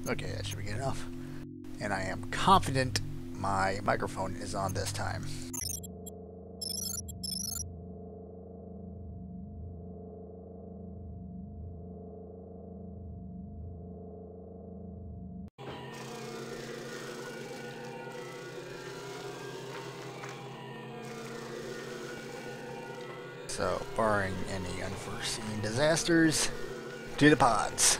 Okay, that should be good enough. And I am confident my microphone is on this time. So, barring any unforeseen disasters, to the pods.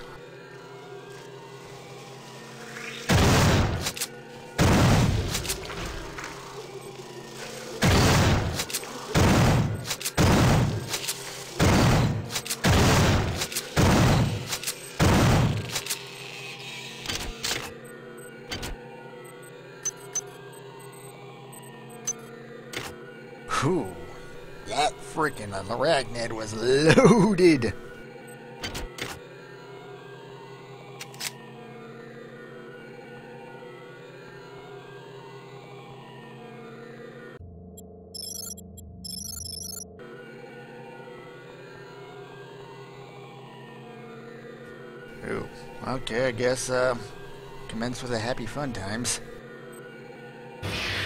Whew. That freaking arachnid was loaded. Ooh. Okay, I guess commence with the happy fun times.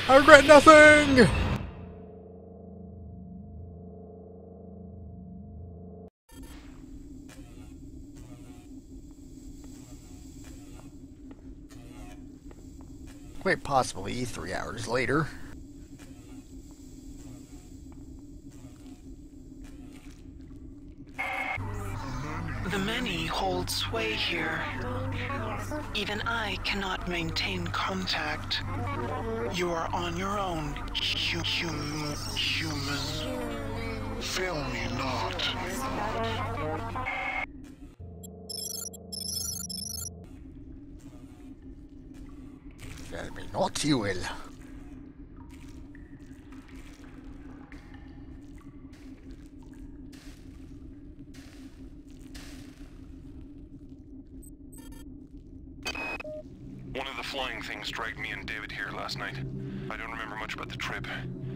I regret nothing! Quite possibly 3 hours later. The many hold sway here. Even I cannot maintain contact. You are on your own, human. Fail me not. Fail me not, you will. One of the flying things dragged me and David here last night. I don't remember much about the trip.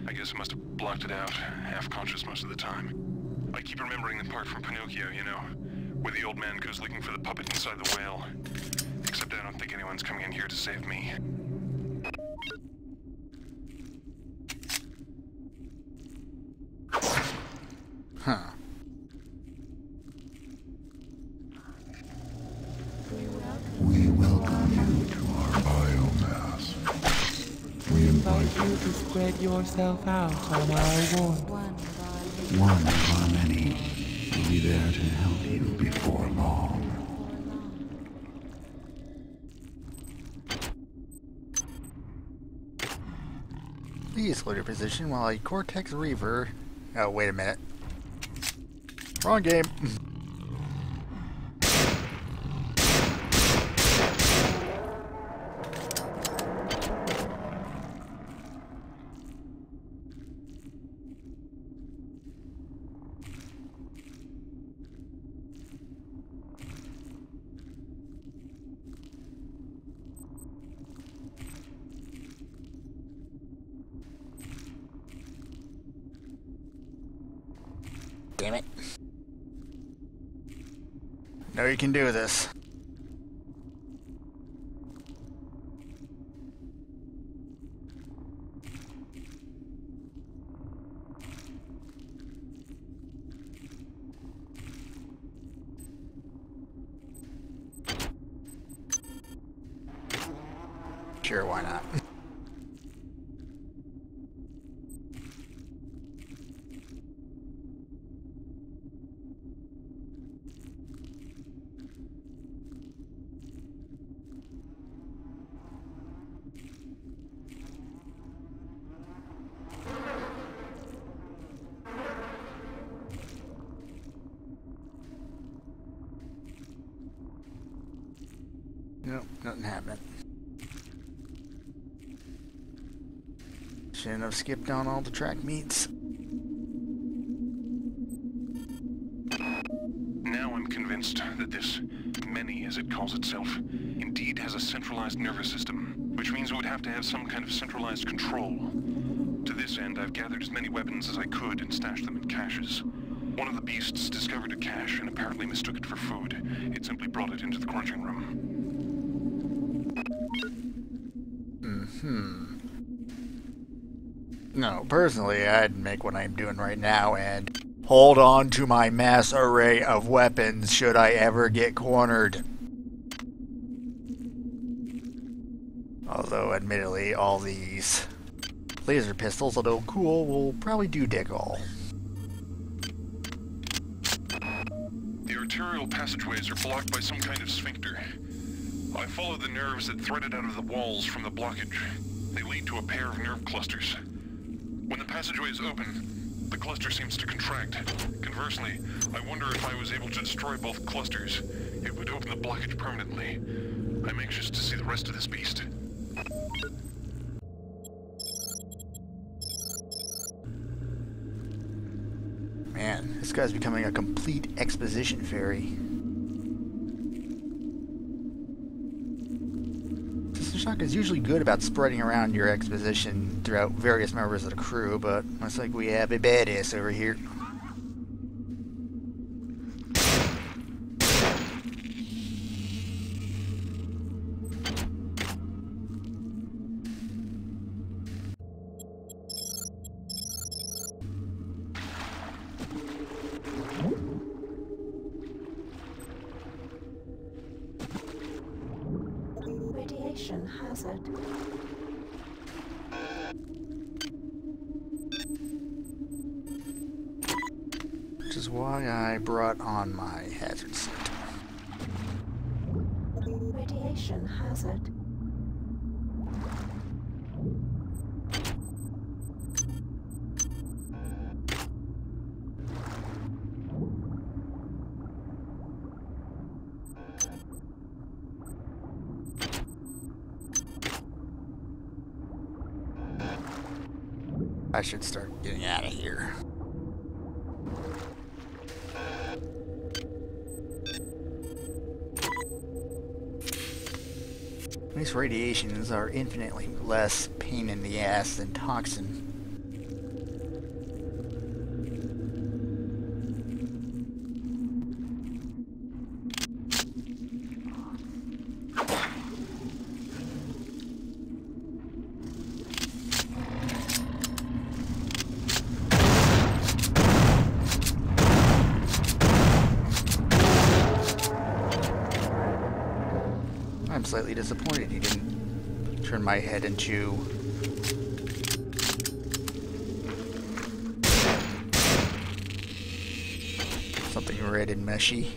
I guess I must have blocked it out, half-conscious most of the time. I keep remembering the part from Pinocchio, you know, where the old man goes looking for the puppet inside the whale. Except I don't think anyone's coming in here to save me. Huh. We welcome you to our biomass. We invite you to spread yourself out on our ward. one of our many will be there to help you before long. Please hold your position while a Cortex Reaver... Oh, wait a minute. Wrong game. Damn it. No, you can do this. Sure, why not? Nope, nothing happening. Shouldn't have skipped on all the track meets. Now I'm convinced that this many, as it calls itself, indeed has a centralized nervous system, which means it would have to have some kind of centralized control. To this end, I've gathered as many weapons as I could and stashed them in caches. One of the beasts discovered a cache and apparently mistook it for food. It simply brought it into the crunching room. No, personally, I'd make what I'm doing right now and hold on to my mass array of weapons should I ever get cornered. Although, admittedly, all these laser pistols, although cool, will probably do dick all. The arterial passageways are blocked by some kind of sphincter. I followed the nerves that threaded out of the walls from the blockage. They lead to a pair of nerve clusters. When the passageways open, the cluster seems to contract. Conversely, I wonder if I was able to destroy both clusters, it would open the blockage permanently. I'm anxious to see the rest of this beast. Man, this guy's becoming a complete exposition fairy. System Shock is usually good about spreading around your exposition throughout various members of the crew, but looks like we have a badass over here. Radiation hazard. Which is why I brought on my hazard suit. Radiation hazard. I should start getting out of here. These radiations are infinitely less pain in the ass than toxin. I'm slightly disappointed he didn't turn my head into something red and meshy.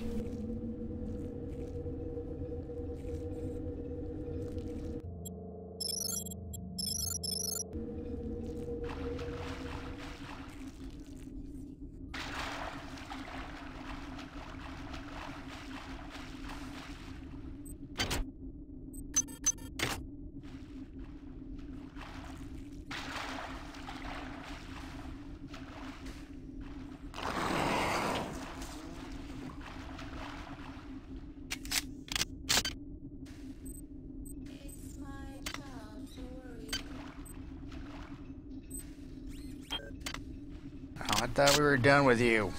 Oh, I thought we were done with you.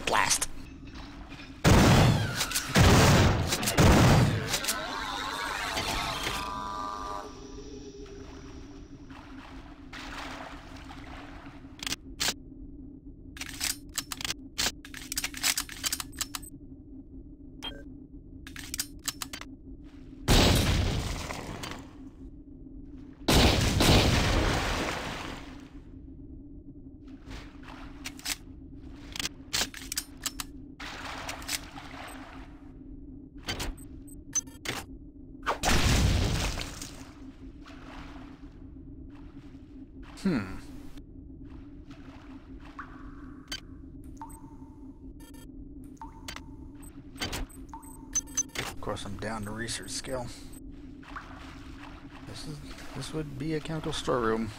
Blast. throw some down to research skill. This would be a chemical storeroom.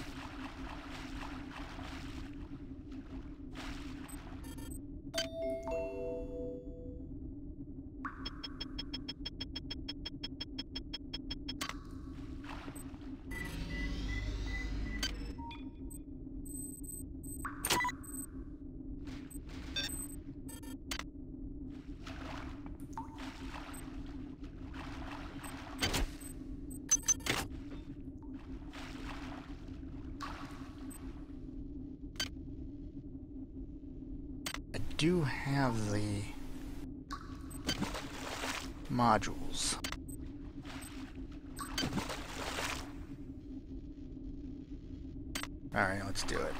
I do have the modules. Alright, let's do it.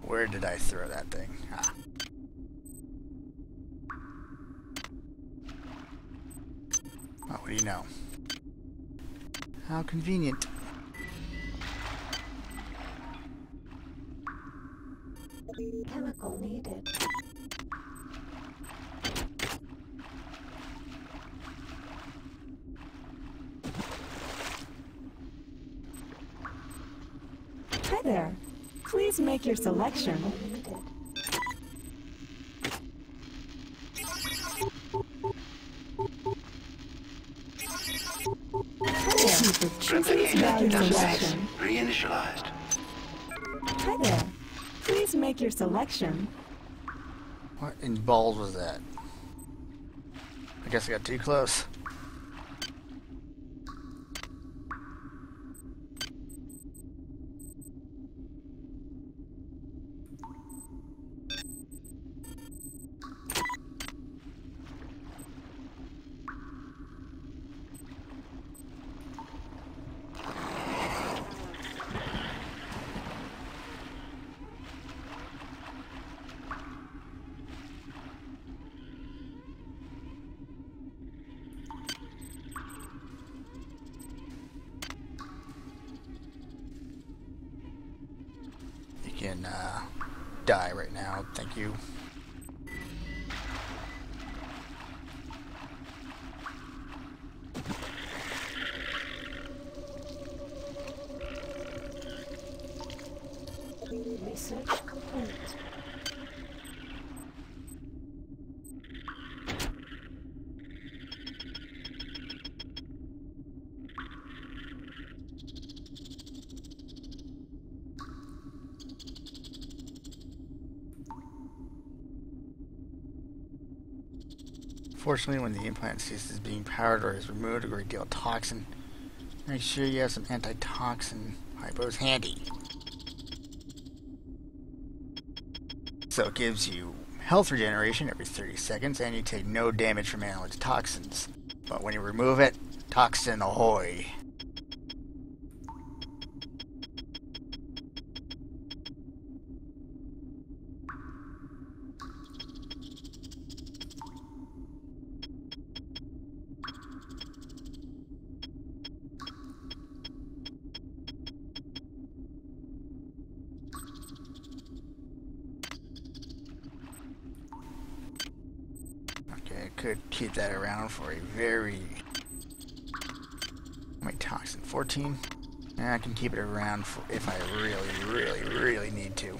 Where did I throw that thing? Ah. Oh, what do you know? How convenient. Chemical needed. Hi there. Please make your selection. Needed. Replication interface reinitialized. Hi there. Please make your selection. What in balls was that? I guess I got too close. You can die right now, thank you. Research complete. Fortunately, when the implant ceases being powered or is removed a great deal of toxin, make sure you have some antitoxin hypos handy. So it gives you health regeneration every 30 seconds, and you take no damage from analyzed toxins. But when you remove it, toxin ahoy! Okay, I could keep that around for a very... How many toxin? 14? And I can keep it around for if I really need to.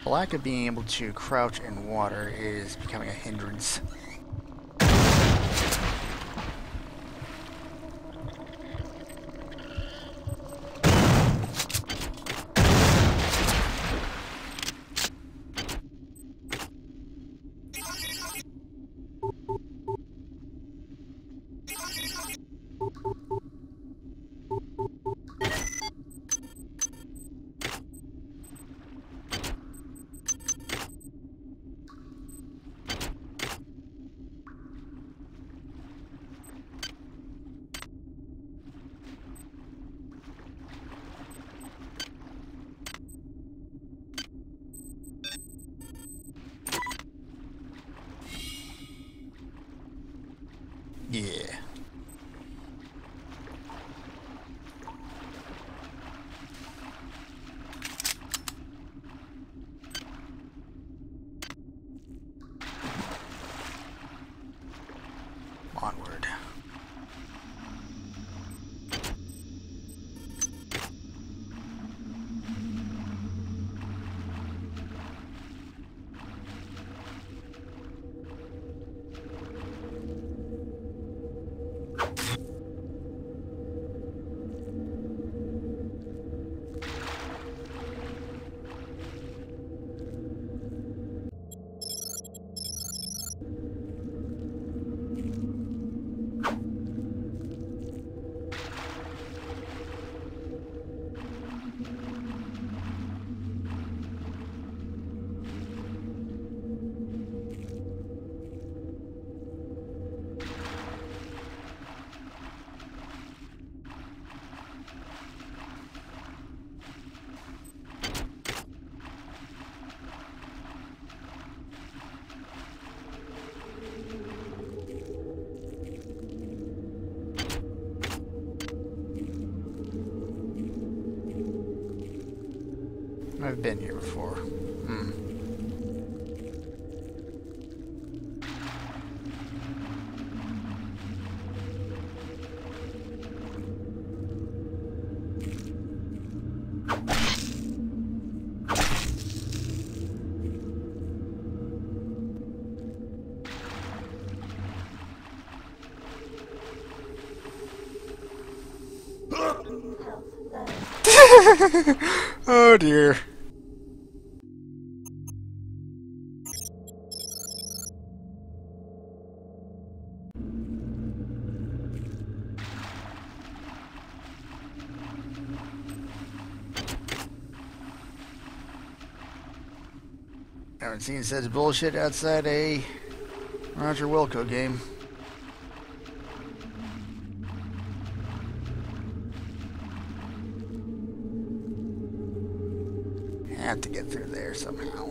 The lack of being able to crouch in water is becoming a hindrance. I've been here before. Oh dear. Haven't seen such bullshit outside a Roger Wilco game. Have to get through there somehow.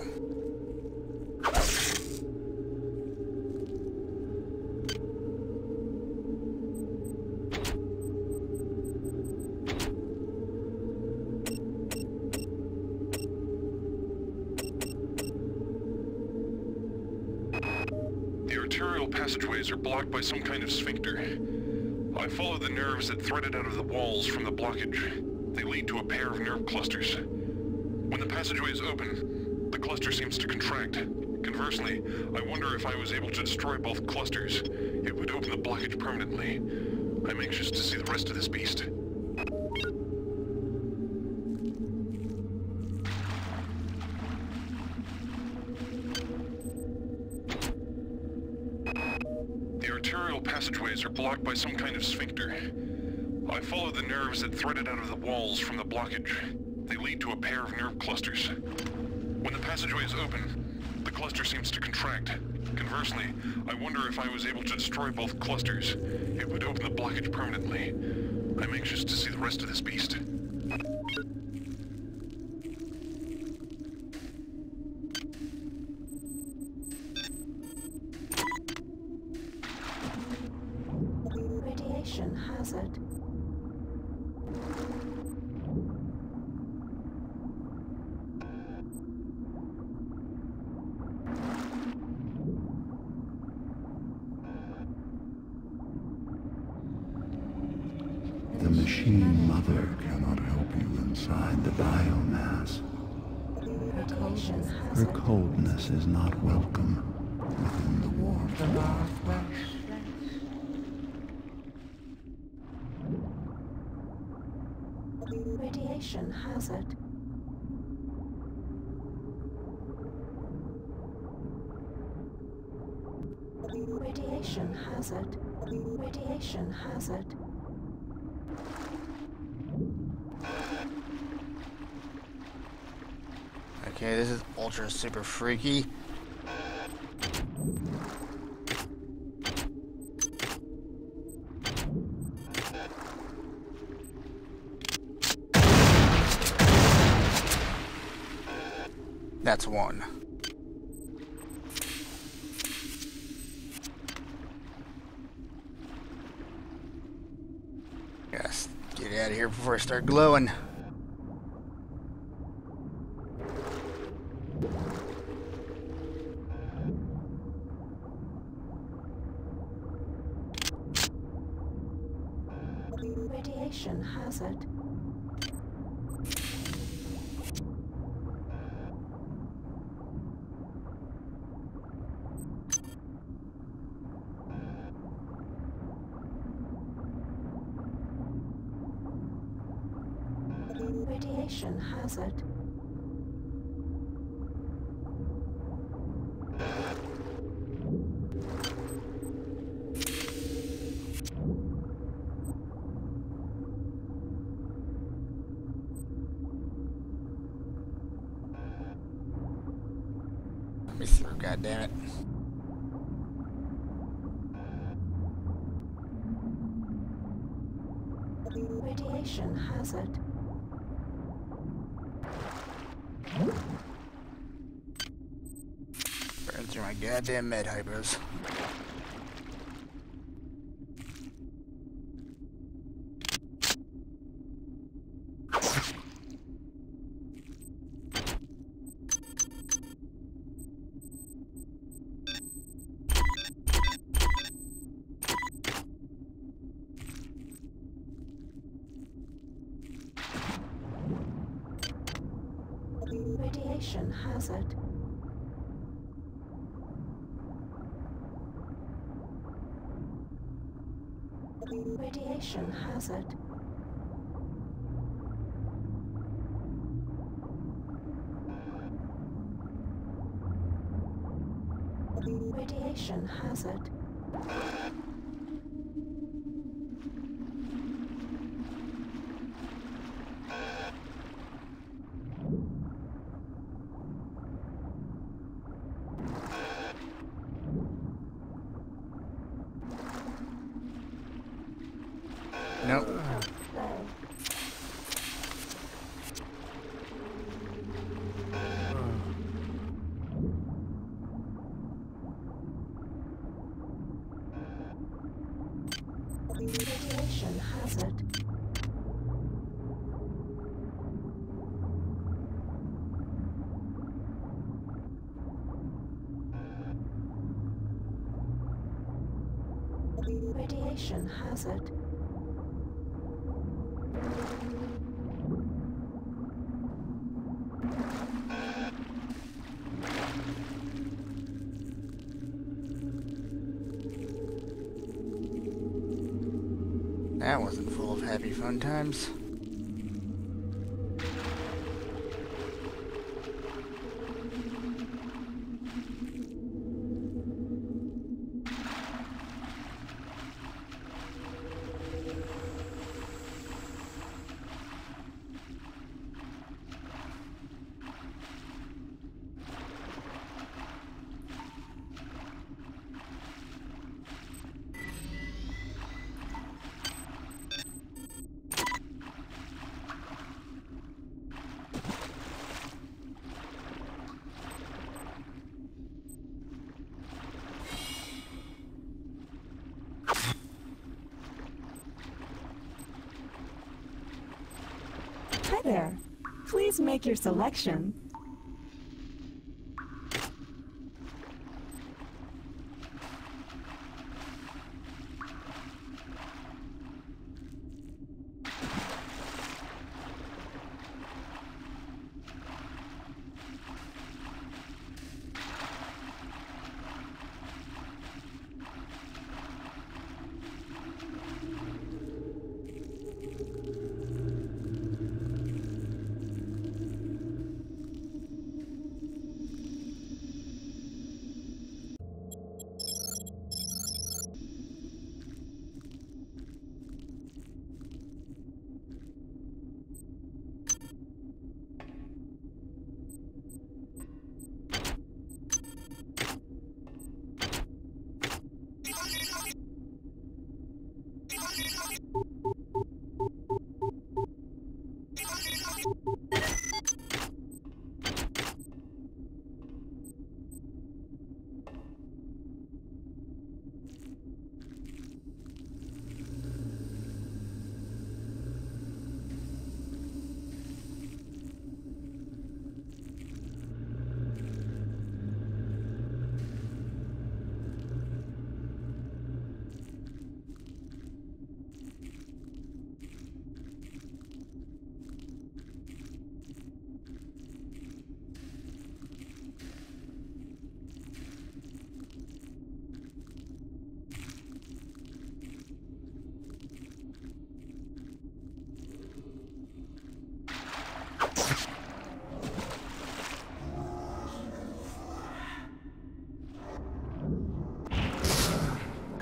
The arterial passageways are blocked by some kind of sphincter. I follow the nerves that threaded out of the walls from the blockage. They lead to a pair of nerve clusters. When the passageway is open, the cluster seems to contract. Conversely, I wonder if I was able to destroy both clusters, it would open the blockage permanently. I'm anxious to see the rest of this beast. The arterial passageways are blocked by some kind of sphincter. I follow the nerves that threaded out of the walls from the blockage. They lead to a pair of nerve clusters. When the passageway is open, the cluster seems to contract. Conversely, I wonder if I was able to destroy both clusters, it would open the blockage permanently. I'm anxious to see the rest of this beast. Radiation hazard. The machine mother cannot help you inside the biomass. Radiation Her hazard. coldness is not welcome within the warmth of our flesh. Radiation hazard. Radiation hazard. Radiation hazard. Okay, this is ultra super freaky. That's one. Yes, get out of here before I start glowing. Radiation hazard. Radiation hazard. Let me through, goddammit. Radiation hazard. Burn through my goddamn med hypos. Radiation hazard. Radiation hazard. Radiation hazard. Nope. Radiation hazard. Radiation hazard. That wasn't full of happy fun times. Hi there. Please make your selection.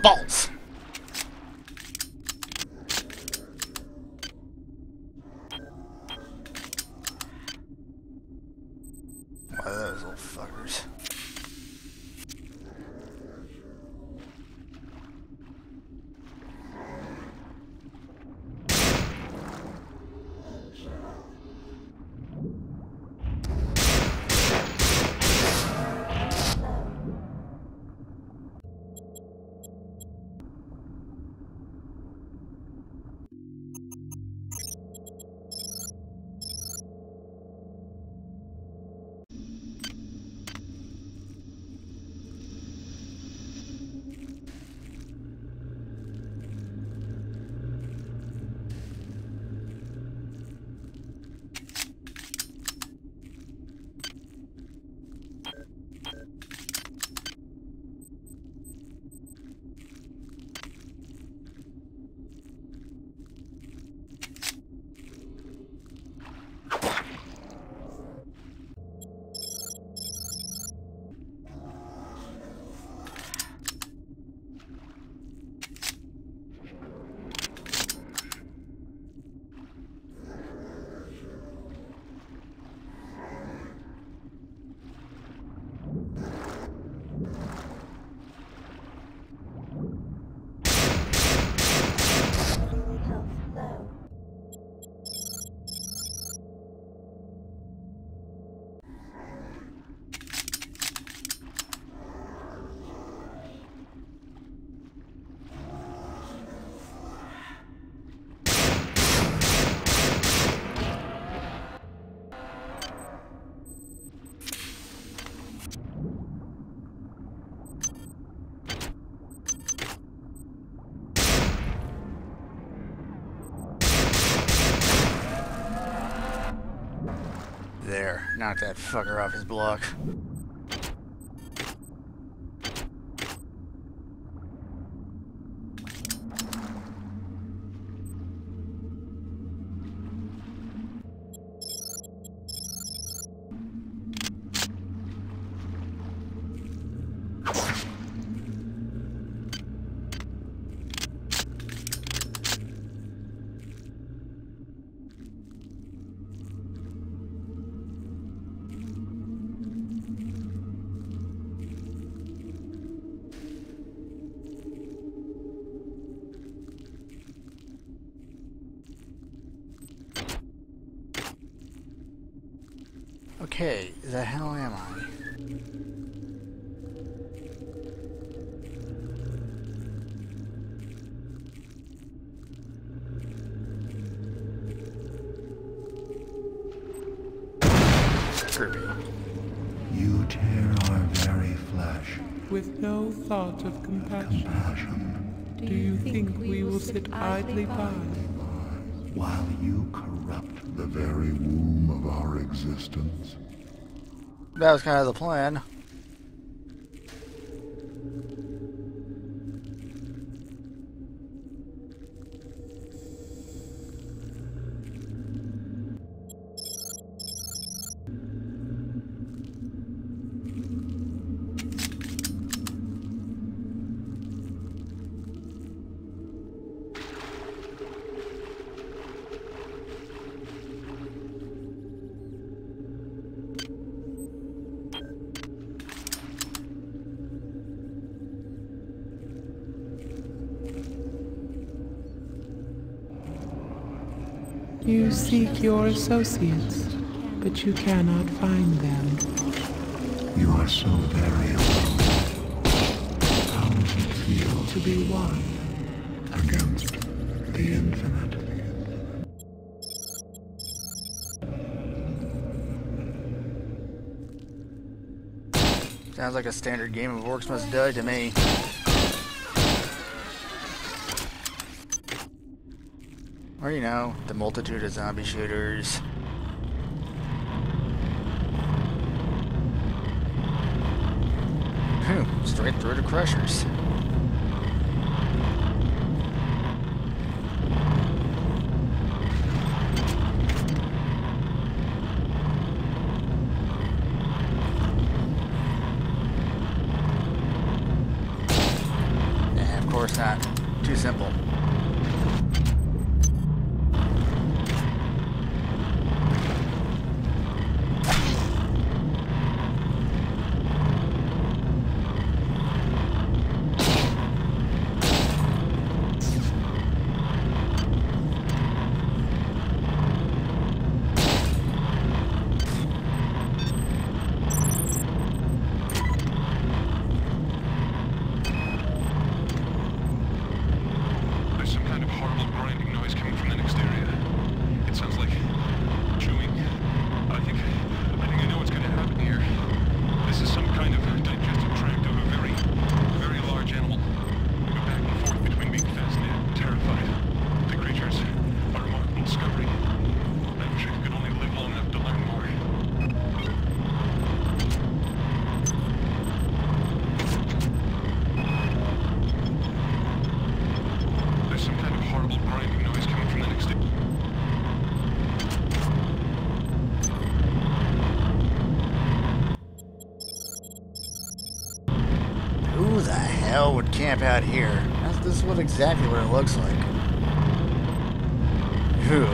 Balls! Why those little fuckers? there. Knock that fucker off his block. Okay, the hell am I? Creepy. You tear our very flesh. With no thought of compassion. Do you think we will sit idly by? While you corrupt the very womb of our existence. That was kind of the plan. You seek your associates, but you cannot find them. You are so very alone. How does it feel To be one. against the infinite? Sounds like a standard game of Orcs Must Die to me. Or, you know, the multitude of zombie shooters. Straight through the crushers. Yeah, of course not. Too simple. Who the hell would camp out here? This is exactly what it looks like. Phew.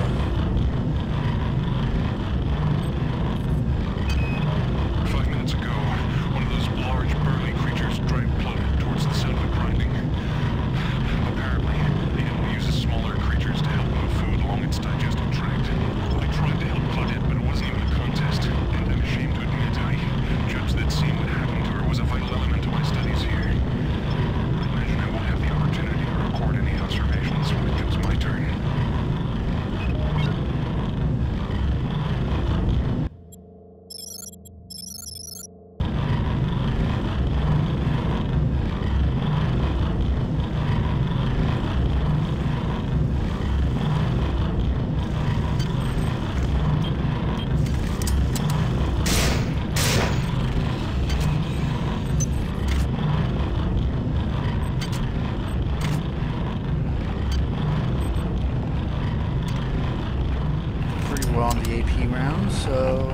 well on the AP round, so...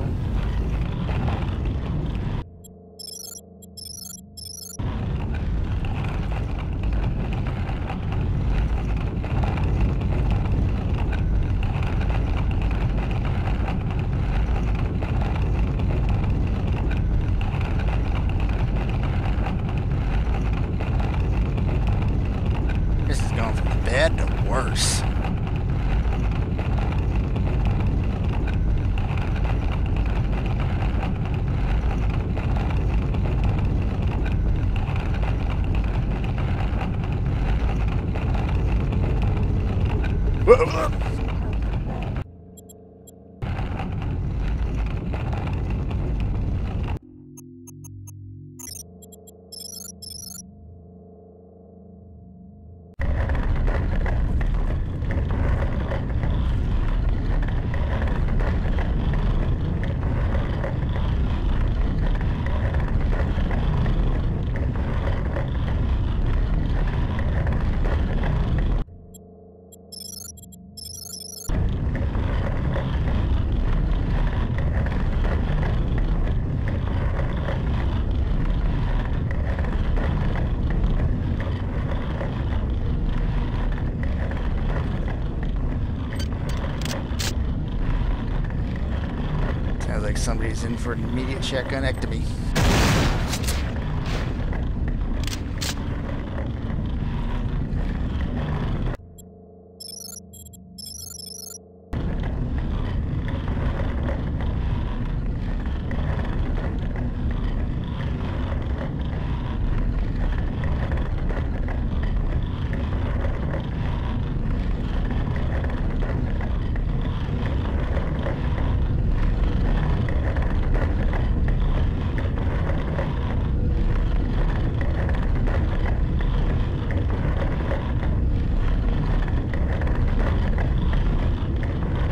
This is going from bad to worse. Sounds like somebody's in for an immediate shotgunectomy.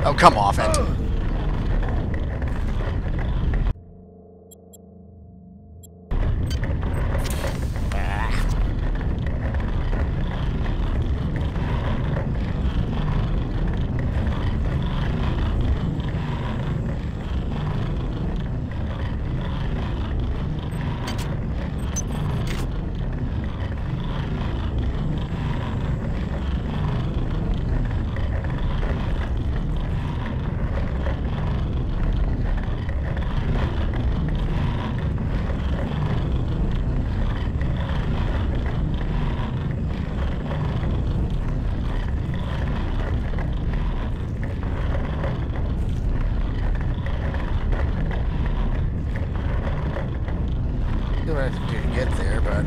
Oh, come off it. Do what I have to do to get there, but...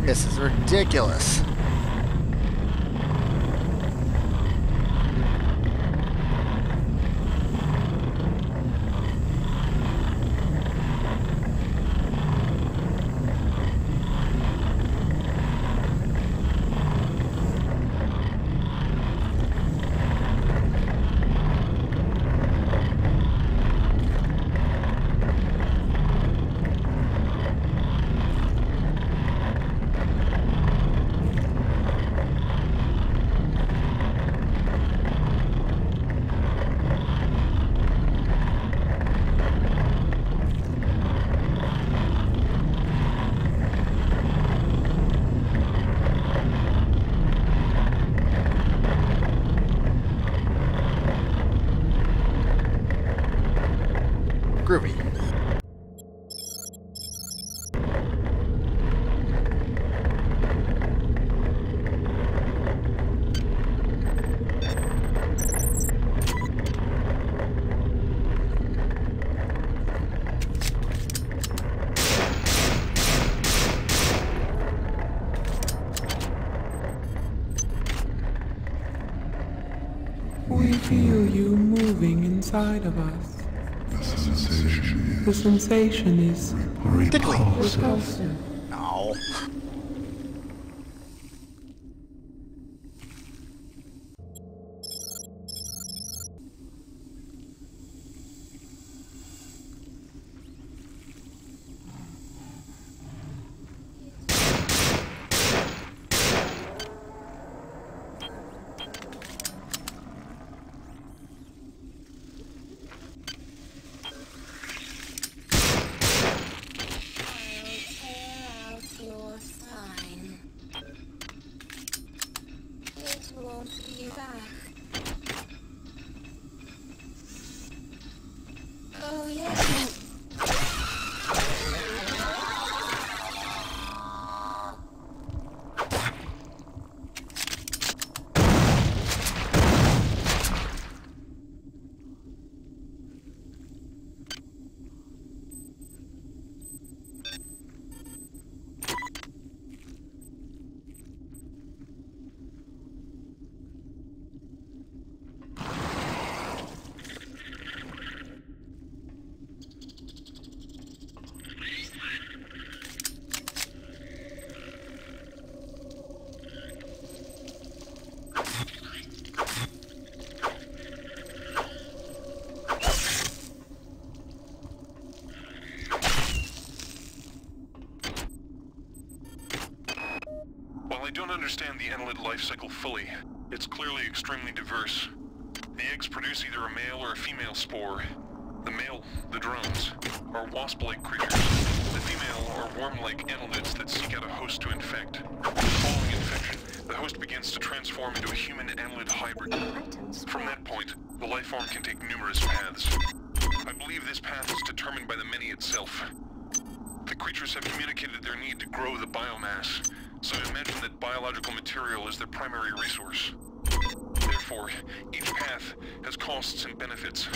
This is ridiculous. Groovy. We feel you moving inside of us. The sensation is repulsive. No. While I don't understand the annelid life cycle fully, it's clearly extremely diverse. The eggs produce either a male or a female spore. The male, the drones, are wasp-like creatures. The female are worm-like annelids that seek out a host to infect. Following infection, the host begins to transform into a human annelid hybrid. From that point, the life form can take numerous paths. I believe this path is determined by the many itself. The creatures have communicated their need to grow the biomass, so I imagine that biological material is their primary resource. Therefore, each path has costs and benefits.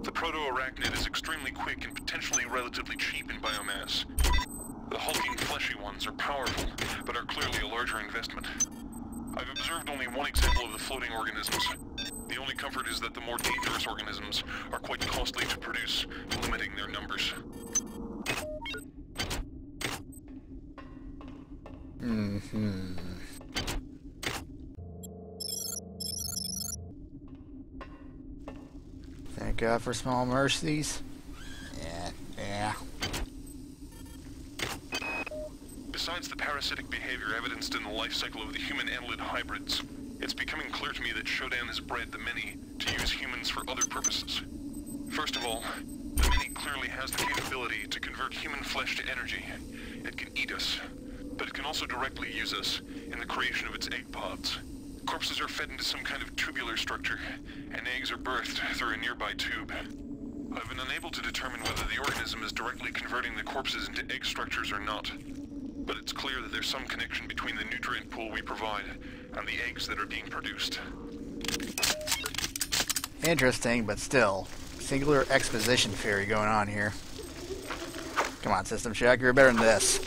The proto-arachnid is extremely quick and potentially relatively cheap in biomass. The hulking fleshy ones are powerful, but are clearly a larger investment. I've observed only one example of the floating organisms. The only comfort is that the more dangerous organisms are quite costly to produce, limiting their numbers. Thank God for small mercies. Yeah. Besides the parasitic behavior evidenced in the life cycle of the human annelid hybrids, it's becoming clear to me that Shodan has bred the many to use humans for other purposes. First of all, the many clearly has the capability to convert human flesh to energy. It can eat us, but it can also directly use us in the creation of its egg pods. Corpses are fed into some kind of tubular structure, and eggs are birthed through a nearby tube. I've been unable to determine whether the organism is directly converting the corpses into egg structures or not, but it's clear that there's some connection between the nutrient pool we provide and the eggs that are being produced. Interesting, but still. Singular exposition theory going on here. Come on, System Shock, you're better than this.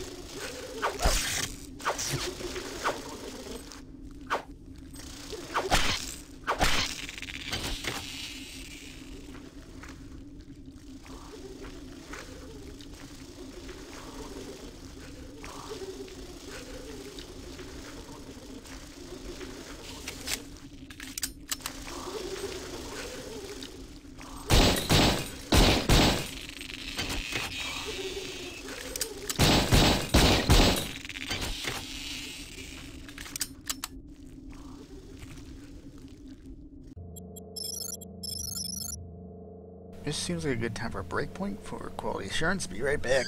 This seems like a good time for a breakpoint for quality assurance. Be right back.